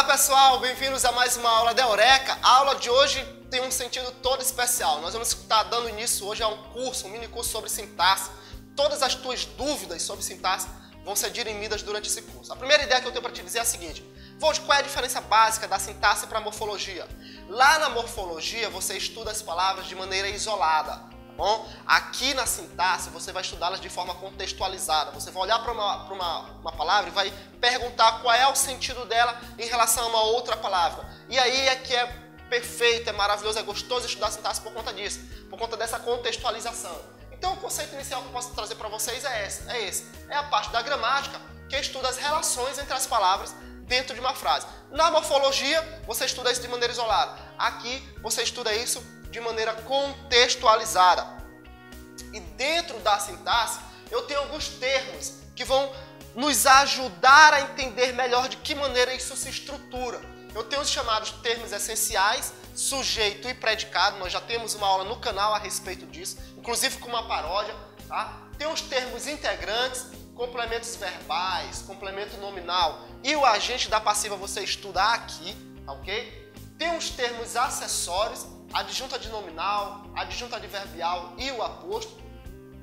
pessoal, bem-vindos a mais uma aula da Eureka. A aula de hoje tem um sentido todo especial. Nós vamos estar dando início hoje a um curso, um mini curso sobre sintaxe. Todas as tuas dúvidas sobre sintaxe vão ser dirimidas durante esse curso. A primeira ideia que eu tenho para te dizer é a seguinte: Vold, qual é a diferença básica da sintaxe para a morfologia? Lá na morfologia você estuda as palavras de maneira isolada. Bom, aqui na sintaxe você vai estudá-las de forma contextualizada. Você vai olhar para uma palavra e vai perguntar qual é o sentido dela em relação a uma outra palavra. E aí é que é perfeito, é maravilhoso, é gostoso estudar sintaxe por conta disso, por conta dessa contextualização. Então o conceito inicial que eu posso trazer para vocês é esse. É a parte da gramática que estuda as relações entre as palavras dentro de uma frase. Na morfologia você estuda isso de maneira isolada. Aqui você estuda isso de maneira contextualizada. E dentro da sintaxe, eu tenho alguns termos que vão nos ajudar a entender melhor de que maneira isso se estrutura. Eu tenho os chamados termos essenciais, sujeito e predicado. Nós já temos uma aula no canal a respeito disso, inclusive com uma paródia. Tá? Tem os termos integrantes, complementos verbais, complemento nominal e o agente da passiva você estuda aqui, ok? Tem os termos acessórios, adjunta de nominal, adjunta adverbial e o aposto.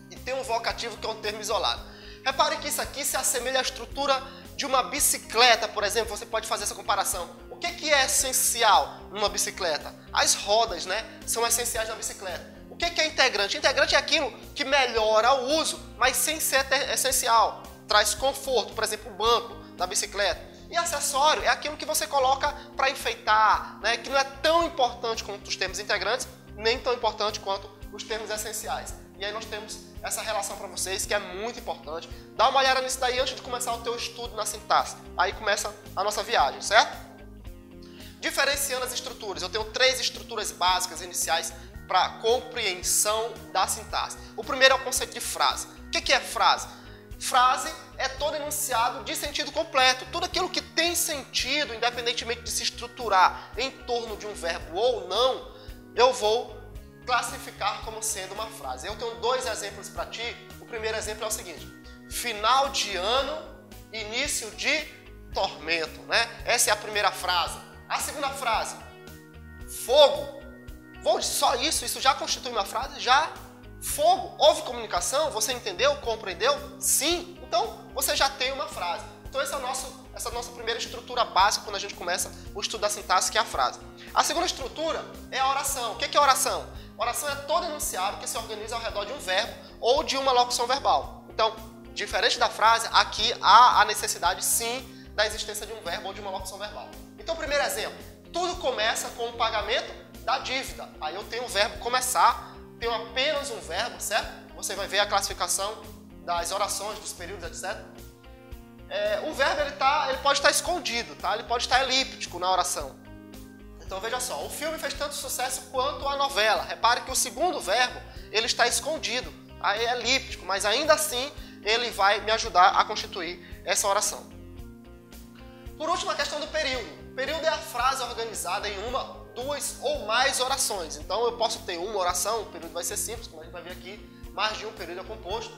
E tem um vocativo que é um termo isolado. Repare que isso aqui se assemelha à estrutura de uma bicicleta, por exemplo. Você pode fazer essa comparação. O que é essencial numa bicicleta? As rodas, né? São essenciais na bicicleta. O que é integrante? Integrante é aquilo que melhora o uso, mas sem ser essencial. Traz conforto, por exemplo, o banco da bicicleta. E acessório é aquilo que você coloca para enfeitar, né? Que não é tão importante quanto os termos integrantes, nem tão importante quanto os termos essenciais. E aí nós temos essa relação para vocês que é muito importante. Dá uma olhada nisso daí antes de começar o teu estudo na sintaxe. Aí começa a nossa viagem, certo? Diferenciando as estruturas. Eu tenho 3 estruturas básicas iniciais para compreensão da sintaxe. O primeiro é o conceito de frase. O que é frase? Frase é todo enunciado de sentido completo. Tudo aquilo que tem sentido, independentemente de se estruturar em torno de um verbo ou não, eu vou classificar como sendo uma frase. Eu tenho 2 exemplos para ti. O primeiro exemplo é o seguinte: final de ano, início de tormento, né? Essa é a primeira frase. A segunda frase, fogo. Só isso já constitui uma frase? Já. Fogo, houve comunicação? Você entendeu? Compreendeu? Sim. Então, você já tem uma frase. Então, essa é a nossa primeira estrutura básica quando a gente começa o estudo da sintaxe, que é a frase. A segunda estrutura é a oração. O que é oração? Oração é todo enunciado que se organiza ao redor de um verbo ou de uma locução verbal. Então, diferente da frase, aqui há a necessidade, sim, da existência de um verbo ou de uma locução verbal. Então, primeiro exemplo. Tudo começa com o pagamento da dívida. Aí eu tenho o verbo começar. Tenho apenas um verbo, certo? Você vai ver a classificação das orações, dos períodos, etc. O verbo ele pode estar escondido, tá? Ele pode estar elíptico na oração. Então veja só, o filme fez tanto sucesso quanto a novela. Repare que o segundo verbo ele está escondido, aí é elíptico, mas ainda assim ele vai me ajudar a constituir essa oração. Por último, a questão do período. O período é a frase organizada em uma, 2 ou mais orações. Então eu posso ter uma oração, o período vai ser simples, como a gente vai ver aqui, mais de um período é composto.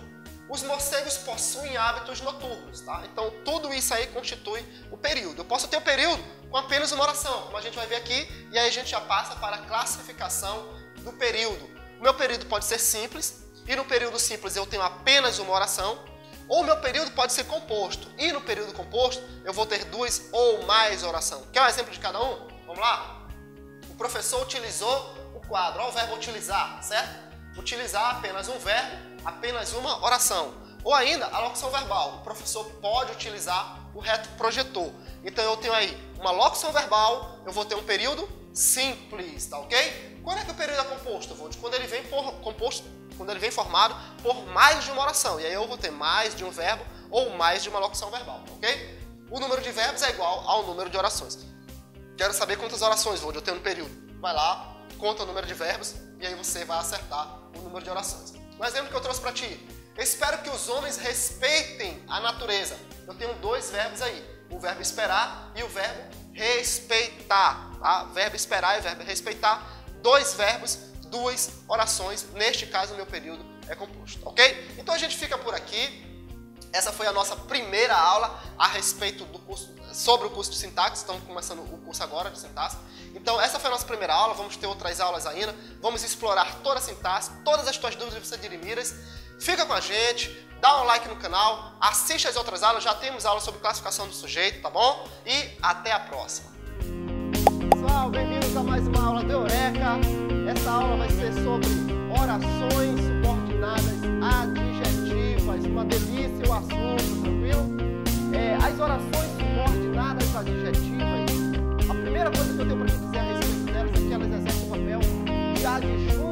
Os morcegos possuem hábitos noturnos, tá? Então tudo isso aí constitui o período. Eu posso ter o período com apenas uma oração, como a gente vai ver aqui, e aí a gente já passa para a classificação do período. O meu período pode ser simples, e no período simples eu tenho apenas uma oração, ou o meu período pode ser composto, e no período composto eu vou ter 2 ou mais oração. Quer um exemplo de cada um? Vamos lá? O professor utilizou o quadro, olha o verbo utilizar, certo? Utilizar apenas um verbo, apenas uma oração. Ou ainda, a locução verbal. O professor pode utilizar o reto projetor. Então eu tenho aí uma locução verbal, eu vou ter um período simples, tá ok? Quando é que o período é composto? Quando ele vem formado por mais de uma oração. E aí eu vou ter mais de um verbo ou mais de uma locução verbal, ok? O número de verbos é igual ao número de orações. Quero saber quantas orações eu tenho no período. Vai lá, conta o número de verbos e aí você vai acertar o número de orações. Um exemplo que eu trouxe para ti. Espero que os homens respeitem a natureza. Eu tenho 2 verbos aí. O verbo esperar e o verbo respeitar. Tá? Verbo esperar e verbo respeitar. 2 verbos, 2 orações. Neste caso, o meu período é composto. Ok? Então a gente fica por aqui. Essa foi a nossa primeira aula a respeito do curso, sobre o curso de sintaxe. Estamos começando o curso agora de sintaxe. Então, essa foi a nossa primeira aula. Vamos ter outras aulas ainda. Vamos explorar toda a sintaxe, todas as tuas dúvidas você dirimiras. Fica com a gente, dá um like no canal, assiste as outras aulas. Já temos aulas sobre classificação do sujeito, tá bom? E até a próxima. Pessoal, bem-vindos a mais uma aula do Eureka. Essa aula vai ser sobre orações subordinadas adjetivas. Uma delícia o assunto, tranquilo? As orações subordinadas adjetivas, a primeira coisa que eu tenho para te dizer a respeito delas é que elas exercem o papel de adjunto